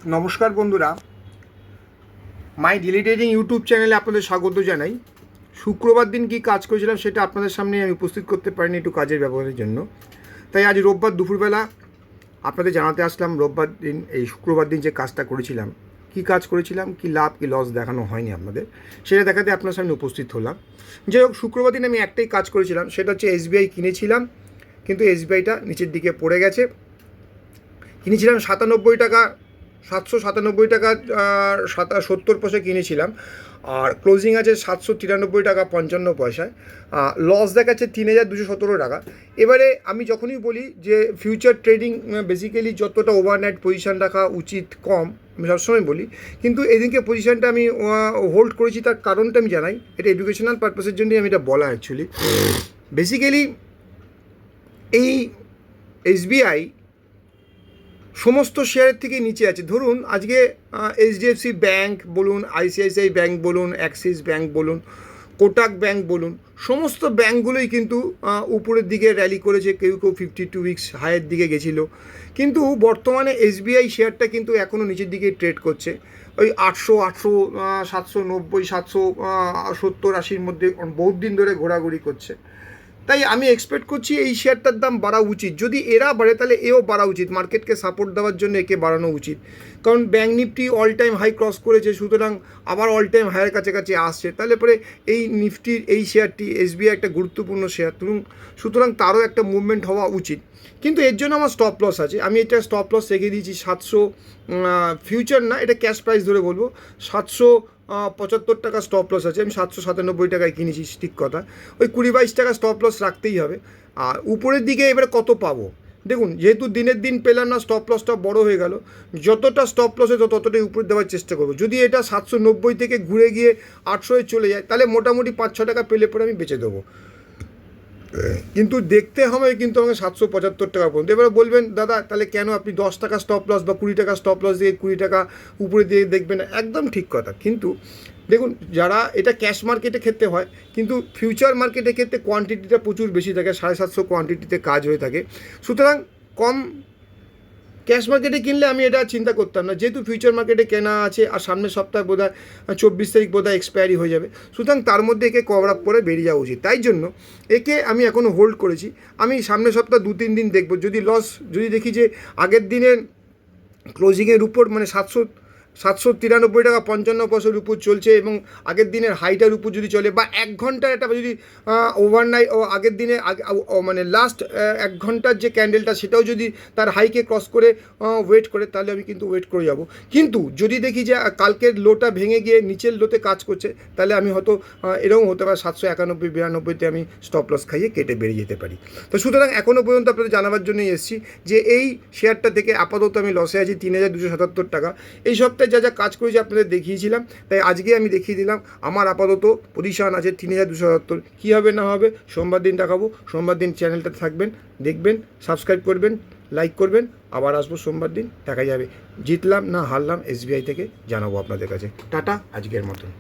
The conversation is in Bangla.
নমস্কার বন্ধুরা, মাই ডেলি ট্রেডিং ইউটিউব চ্যানেলে আপনাদের স্বাগত জানাই। শুক্রবার দিন কি কাজ করেছিলাম সেটা আপনাদের সামনে আমি উপস্থিত করতে পারিনি একটু কাজের ব্যবহারের জন্য, তাই আজ রোববার দুপুরবেলা আপনাদের জানাতে আসলাম। রোববার দিন এই শুক্রবার দিন যে কাজটা করেছিলাম, কি কাজ করেছিলাম, কি লাভ কি লস দেখানো হয়নি আপনাদের, সেটা দেখাতে আপনার সামনে উপস্থিত হলাম। যাই হোক, শুক্রবার দিন আমি একটাই কাজ করেছিলাম, সেটা হচ্ছে এসবিআই কিনেছিলাম, কিন্তু এসবিআইটা নিচের দিকে পড়ে গেছে। কিনেছিলাম 97 টাকা, 797 টাকা 70 পয়সা কিনেছিলাম, আর ক্লোজিং আছে 793 টাকা 55 পয়সায়। লস দেখাচ্ছে 3217 টাকা। এবারে আমি যখনই বলি যে ফিউচার ট্রেডিং বেসিক্যালি যতটা ওভারনাইট পজিশান রাখা উচিত কম, আমি সবসময় বলি, কিন্তু এদিনকে পজিশানটা আমি হোল্ড করেছি, তার কারণটা আমি জানাই। এটা এডুকেশনাল পারপাসের জন্যই আমি এটা বলা অ্যাকচুয়ালি। বেসিক্যালি এই এসবিআই সমস্ত শেয়ারের থেকে নিচে আছে। ধরুন আজকে এইচডিএফসি ব্যাঙ্ক বলুন, আইসিআইসিআই ব্যাঙ্ক বলুন, অ্যাক্সিস ব্যাঙ্ক বলুন, কোটাক ব্যাঙ্ক বলুন, সমস্ত ব্যাঙ্কগুলোই কিন্তু উপরের দিকে র্যালি করেছে। কেউ কেউ 52 উইকস হাইয়ের দিকে গেছিলো, কিন্তু বর্তমানে এসবিআই শেয়ারটা কিন্তু এখনও নিচের দিকে ট্রেড করছে। ওই 800 790 770-80-র মধ্যে বহুত দিন ধরে ঘোরাঘুরি করছে। তাই আমি এক্সপেক্ট করছি এই শেয়ারটার দাম বাড়া উচিত। যদি এরা বাড়ে তাহলে এও বাড়া উচিত, মার্কেটকে সাপোর্ট দেওয়ার জন্য একে বাড়ানো উচিত। কারণ bank Nifty all time high cross করেছে, সুতরাং আবার অল টাইম হাইয়ের কাছাকাছি আসছে, তাহলে পরে এই নিফটির এই শেয়ারটি এসবিআই একটা গুরুত্বপূর্ণ শেয়ার, সুতরাং তারও একটা মুভমেন্ট হওয়া উচিত। কিন্তু এর জন্য আমার স্টপ লস আছে, আমি এটা স্টপ লস রেখে দিয়েছি 700, ফিউচার না, এটা ক্যাশ প্রাইস ধরে বলবো, 775 টাকা স্টপ লস আছে। আমি 797 টাকায় কিনেছি, ঠিক কথা। ওই 20-22 টাকা স্টপ লস রাখতেই হবে। আর উপরের দিকে এবারে কত পাবো দেখুন, যেহেতু দিনের দিন পেলাম না, স্টপ লসটা বড় হয়ে গেল। যতটা স্টপ লস হতো ততটাই উপরে দেওয়ার চেষ্টা করবো। যদি এটা 790 থেকে ঘুরে গিয়ে 800-এ চলে যায়, তাহলে মোটামুটি 5-6 টাকা পেলে পরে আমি বেঁচে দেবো। কিন্তু দেখতে হবে কিন্তু আমাকে 775 টাকা পর্যন্ত। এবারে বলবেন দাদা তাহলে কেন আপনি 10 টাকা স্টপ লস বা 20 টাকা স্টপ লস দিয়ে 20 টাকা উপরে দিয়ে দেখবেন? একদম ঠিক কথা। কিন্তু দেখুন, যারা এটা ক্যাশ মার্কেটের ক্ষেত্রে হয়, কিন্তু ফিউচার মার্কেটের ক্ষেত্রে কোয়ান্টিটিটা প্রচুর বেশি থাকে, 750 কোয়ান্টিটিতে কাজ হয়ে থাকে। সুতরাং কম ক্যাশ মার্কেটে কিনলে আমি এটা চিন্তা করতাম না, যেহেতু ফিউচার মার্কেটে কেনা আছে, আর সামনের সপ্তাহে বোধহয় 24 তারিখ বোধহয় এক্সপায়ারি হয়ে যাবে। সুতরাং তার মধ্যে একে কভার আপ করে বেরিয়ে যাওয়া উচিত। তাই জন্য একে আমি এখনও হোল্ড করেছি। আমি সামনের সপ্তাহ 2-3 দিন দেখব, যদি যদি দেখি যে আগের দিনের ক্লোজিংয়ের উপর, মানে 793 টাকা 55 পয়সার উপর চলছে, এবং আগের দিনের হাইটার উপর যদি চলে, বা 1 ঘন্টার একটা যদি ওভারনাইট ও আগের দিনে মানে লাস্ট 1 ঘন্টার যে ক্যান্ডেলটা, সেটাও যদি তার হাইকে ক্রস করে ওয়েট করে, তাহলে আমি কিন্তু ওয়েট করে যাব। কিন্তু যদি দেখি যে কালকের লোটা ভেঙে গিয়ে নিচের লোতে কাজ করছে, তাহলে আমি হয়তো এরকম হতে পারে 791-92-তে আমি স্টপ লস খাইয়ে কেটে বেরিয়ে যেতে পারি। তো সুতরাং এখনও পর্যন্ত আপনাদের জানাবার জন্যই এসেছি যে এই শেয়ারটা থেকে আপাতত আমি লসে আছি 3277 টাকা। এই সপ্তাহে যা যা কাজ করেছি আপনাদের দেখিয়েছিলাম, তাই আজকে আমি দেখিয়ে দিলাম আমার আপাতত পজিশন আছে 3277। কী হবে না হবে সোমবার দিন দেখাবো। সোমবার দিন চ্যানেলটাতে থাকবেন, দেখবেন, সাবস্ক্রাইব করবেন, লাইক করবেন। আবার আসবো সোমবার দিন, দেখা যাবে জিতলাম না হারলাম, এসবিআই থেকে জানাবো আপনাদের কাছে। টাটা, আজকের মতন।